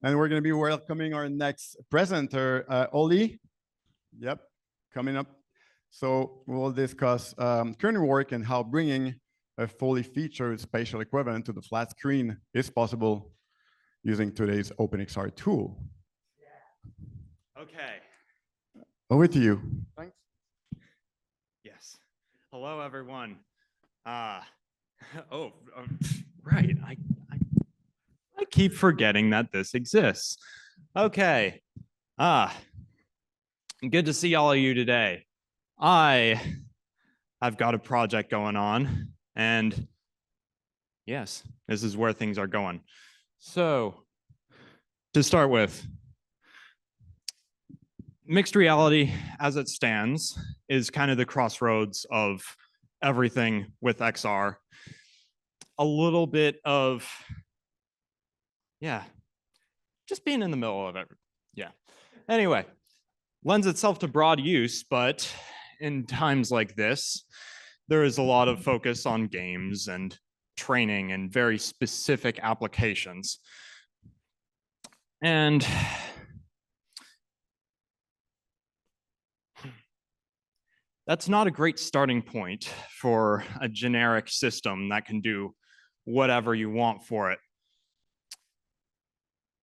And we're going to be welcoming our next presenter, Oli. Yep, coming up. So we'll discuss current work and how bringing a fully featured spatial equivalent to the flat screen is possible using today's OpenXR tool. Okay. Over to you. Thanks. Yes. Hello, everyone. Right. I keep forgetting that this exists. Okay. Good to see all of you today. I've got a project going on, and yes, this is where things are going. So, to start with, mixed reality as it stands is kind of the crossroads of everything with XR. A little bit of, just being in the middle of it. Yeah. Anyway, lends itself to broad use, but in times like this, there is a lot of focus on games and training and very specific applications. And that's not a great starting point for a generic system that can do whatever you want for it.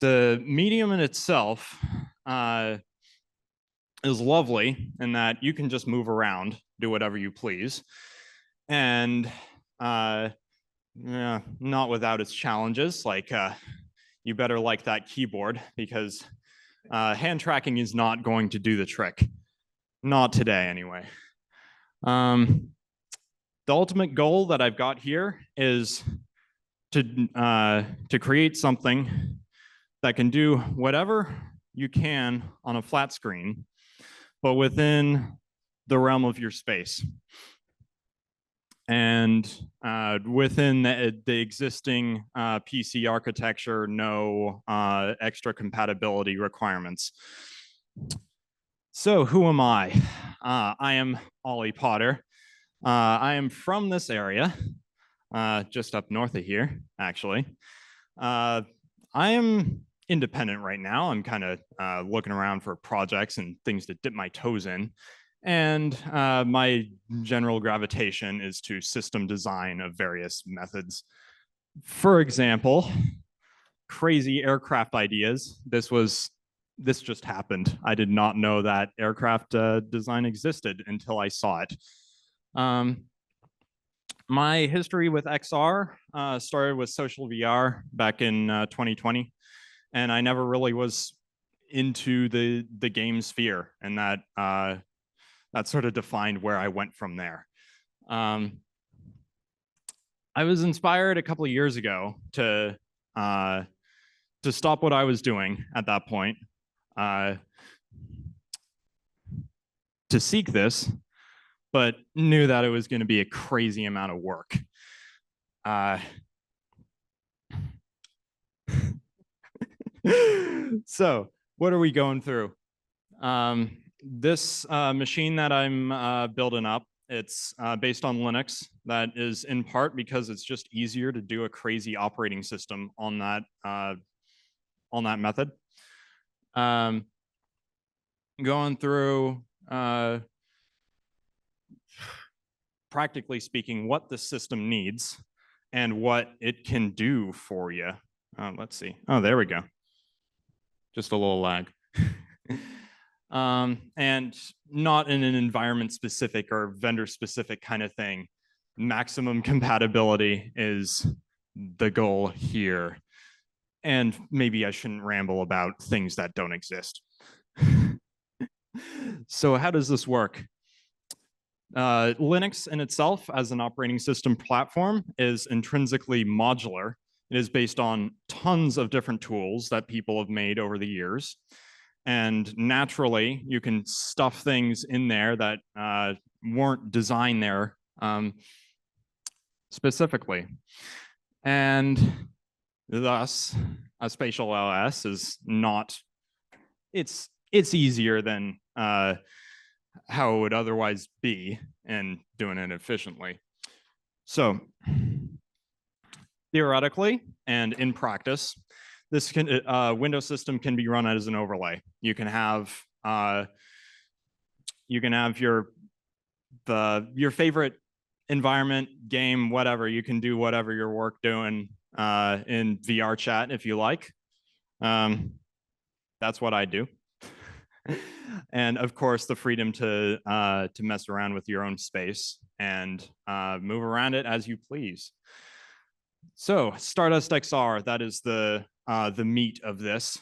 The medium in itself is lovely in that you can just move around, do whatever you please, and not without its challenges. Like you better like that keyboard, because hand tracking is not going to do the trick. Not today, anyway. The ultimate goal that I've got here is to create something that can do whatever you can on a flat screen, but within the realm of your space. And within the existing PC architecture, no extra compatibility requirements. So who am I? I am Oli Potter. I am from this area, just up north of here, actually. I am independent right now. I'm kind of looking around for projects and things to dip my toes in. And my general gravitation is to system design of various methods. For example, crazy aircraft ideas. This just happened. I did not know that aircraft design existed until I saw it. My history with XR started with social VR back in 2020. And I never really was into the game sphere, and that sort of defined where I went from there. I was inspired a couple of years ago to stop what I was doing at that point, to seek this, but knew that it was going to be a crazy amount of work. So what are we going through? This machine that I'm building up, it's based on Linux. That is in part because it's just easier to do a crazy operating system on that method. Going through, practically speaking, what the system needs and what it can do for you. Let's see. Oh, there we go. Just a little lag. And not in an environment specific or vendor specific kind of thing. Maximum compatibility is the goal here. And maybe I shouldn't ramble about things that don't exist. So how does this work? Linux in itself as an operating system platform is intrinsically modular. It is based on tons of different tools that people have made over the years. And naturally, you can stuff things in there that weren't designed there specifically. And thus, a spatial OS is not, it's easier than how it would otherwise be and doing it efficiently. So theoretically and in practice, this window system can be run as an overlay. You can have your favorite environment, game, whatever. You can do whatever your work doing in VR chat if you like. That's what I do. And of course, the freedom to mess around with your own space and move around it as you please. So Stardust XR, that is the meat of this.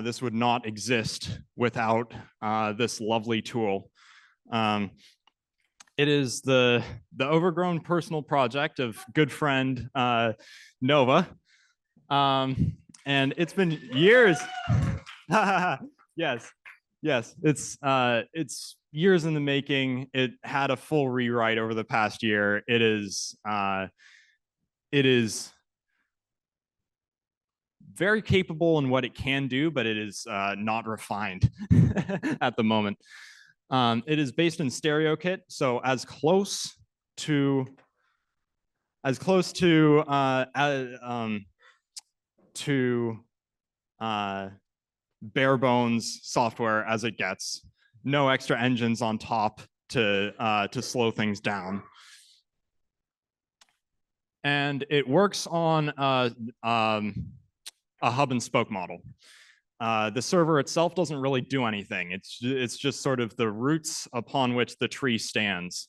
This would not exist without this lovely tool. It is the overgrown personal project of good friend Nova. And it's been years. Yes. It's years in the making. It had a full rewrite over the past year. It is very capable in what it can do, but it is not refined at the moment. It is based in StereoKit, so as close to bare bones software as it gets. No extra engines on top to slow things down. And it works on a hub and spoke model. The server itself doesn't really do anything. It's just sort of the roots upon which the tree stands,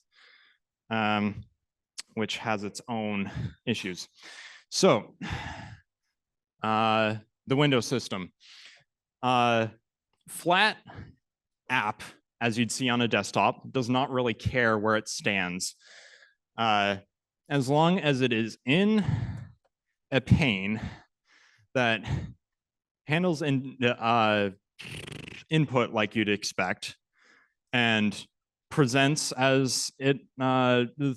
which has its own issues. So the window system. Flat app, as you'd see on a desktop, does not really care where it stands. As long as it is in a pane that handles input like you'd expect and presents as it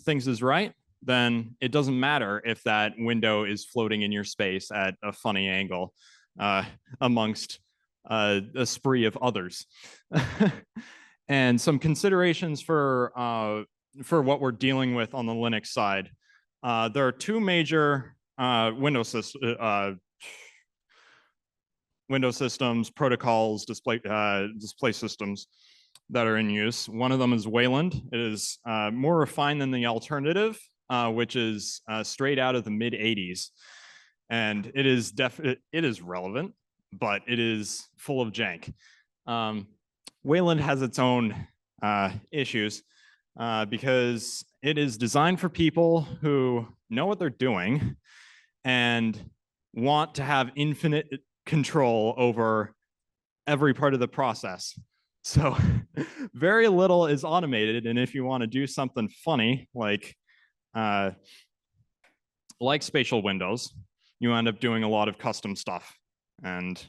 thinks is right, then it doesn't matter if that window is floating in your space at a funny angle amongst a spree of others. And some considerations for what we're dealing with on the Linux side. There are two major window systems, protocols, display systems that are in use. One of them is Wayland. It is more refined than the alternative, which is straight out of the mid-'80s. And it is relevant, but it is full of jank. Wayland has its own issues because it is designed for people who know what they're doing and want to have infinite control over every part of the process. So very little is automated. And if you want to do something funny, like spatial windows, you end up doing a lot of custom stuff. And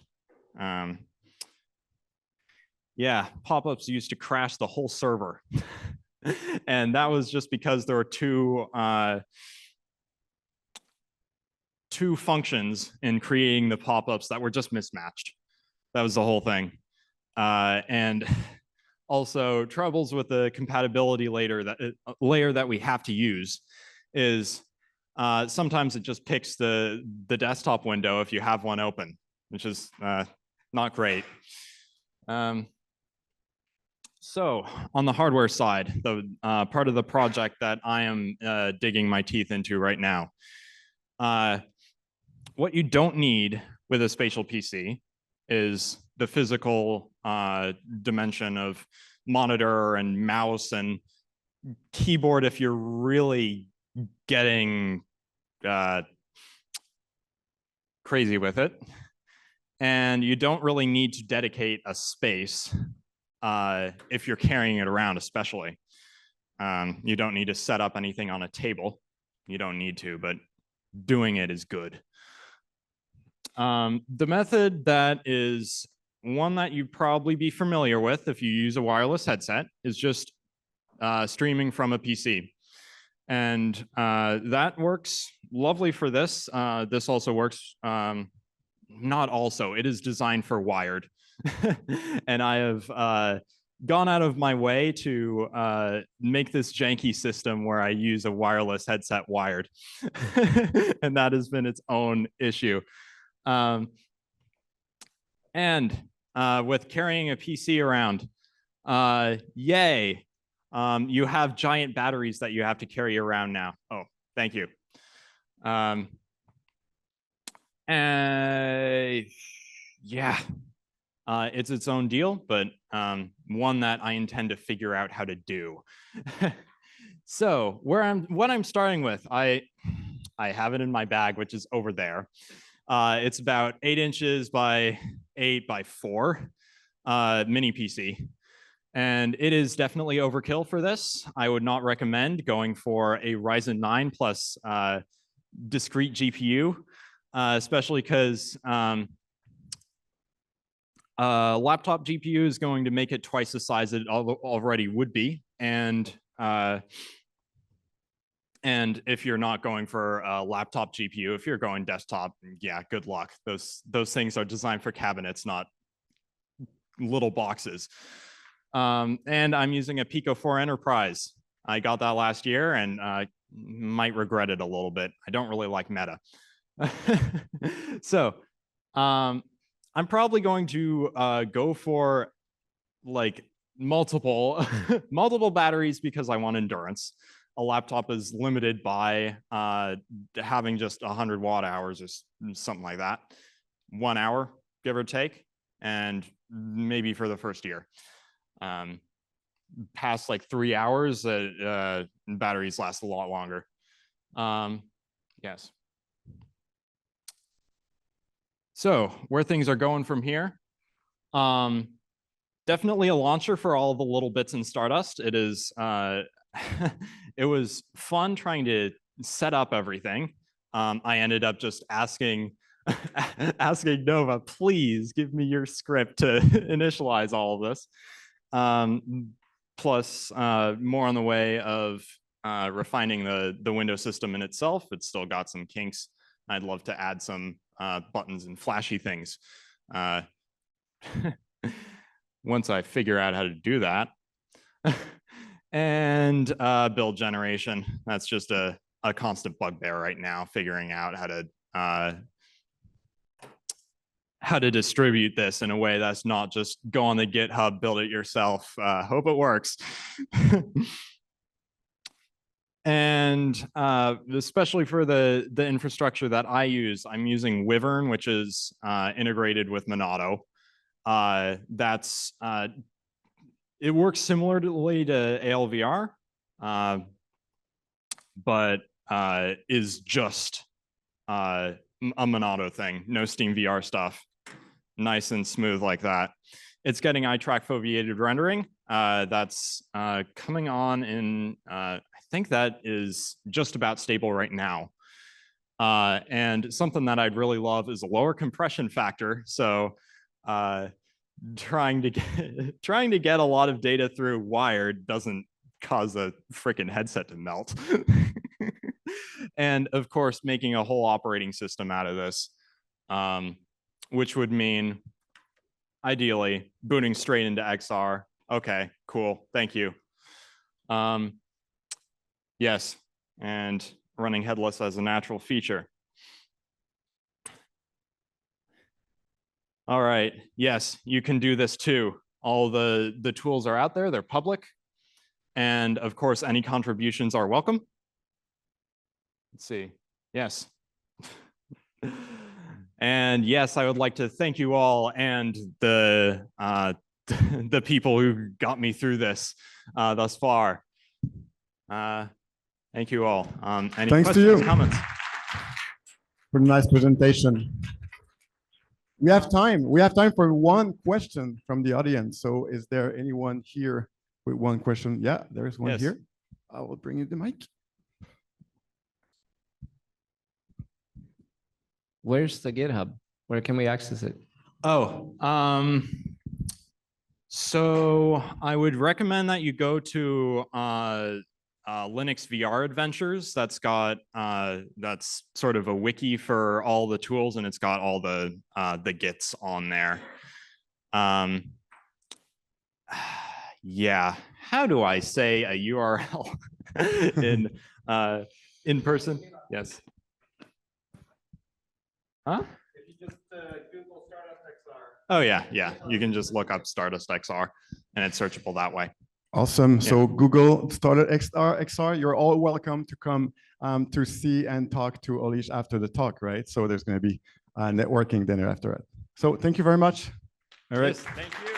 yeah, pop-ups used to crash the whole server. And that was just because there were two functions in creating the pop-ups that were just mismatched. That was the whole thing. And also troubles with the compatibility layer that we have to use is sometimes it just picks the desktop window if you have one open, which is not great. So on the hardware side, the part of the project that I am digging my teeth into right now, what you don't need with a spatial PC is the physical dimension of monitor and mouse and keyboard if you're really getting crazy with it. And you don't really need to dedicate a space if you're carrying it around, especially. You don't need to set up anything on a table. You don't need to, but doing it is good. The method that is one that you'd probably be familiar with if you use a wireless headset is just streaming from a PC. And that works lovely for this. This also works, not also, it is designed for wired. And I have gone out of my way to make this janky system where I use a wireless headset wired. And that has been its own issue. And with carrying a PC around, yay, you have giant batteries that you have to carry around now. Oh, thank you. Yeah, it's its own deal, but one that I intend to figure out how to do. So what I'm starting with, I have it in my bag, which is over there. It's about 8 inches by 8 by 4 mini PC. And it is definitely overkill for this. I would not recommend going for a Ryzen 9 plus discrete GPU, especially because laptop GPU is going to make it twice the size it already would be. And if you're not going for a laptop GPU, if you're going desktop, yeah, good luck. Those things are designed for cabinets, not little boxes. And I'm using a Pico 4 Enterprise. I got that last year and might regret it a little bit. I don't really like Meta. So I'm probably going to go for like multiple batteries because I want endurance. A laptop is limited by having just 100 watt hours or something like that. 1 hour, give or take, and maybe for the first year. Past like 3 hours, batteries last a lot longer. Yes. So where things are going from here. Definitely a launcher for all the little bits in Stardust. It is it was fun trying to set up everything. I ended up just asking Nova, please give me your script to initialize all of this. Plus more on the way of refining the window system in itself. It's still got some kinks. I'd love to add some buttons and flashy things. Once I figure out how to do that. And build generation. That's just a constant bugbear right now, figuring out how to distribute this in a way that's not just go on the GitHub, build it yourself, hope it works. And especially for the infrastructure that I use, I'm using Wyvern, which is integrated with Monado. It works similarly to ALVR, but is just a Monado thing, no Steam VR stuff. Nice and smooth like that. It's getting eye track foveated rendering. That's coming on in, I think that is just about stable right now. And something that I'd really love is a lower compression factor. So trying to get a lot of data through wired doesn't cause a freaking headset to melt. And of course, making a whole operating system out of this, which would mean ideally booting straight into XR. Okay, cool, thank you. Yes, and running headless as a natural feature. All right, yes, you can do this too. All the tools are out there, they're public. And of course, any contributions are welcome. Let's see, yes. And yes, I would like to thank you all and the people who got me through this thus far. Thank you all. Any Thanks questions, to you. comments? For a nice presentation. We have time. We have time for one question from the audience. So is there anyone here with one question? Yeah, there is one here. I will bring you the mic. Where's the GitHub? Where can we access it? Oh, so I would recommend that you go to Linux VR Adventures. That's sort of a wiki for all the tools, and it's got all the Gits on there. Yeah, how do I say a URL in person? Yes. Huh? If you just Google Stardust Oh yeah, yeah. You can just look up Stardust XR and it's searchable that way. Awesome. So Google Stardust XR. You're all welcome to come to see and talk to Oli after the talk, right? So there's going to be a networking dinner after it. So thank you very much. All right. Yes, thank you.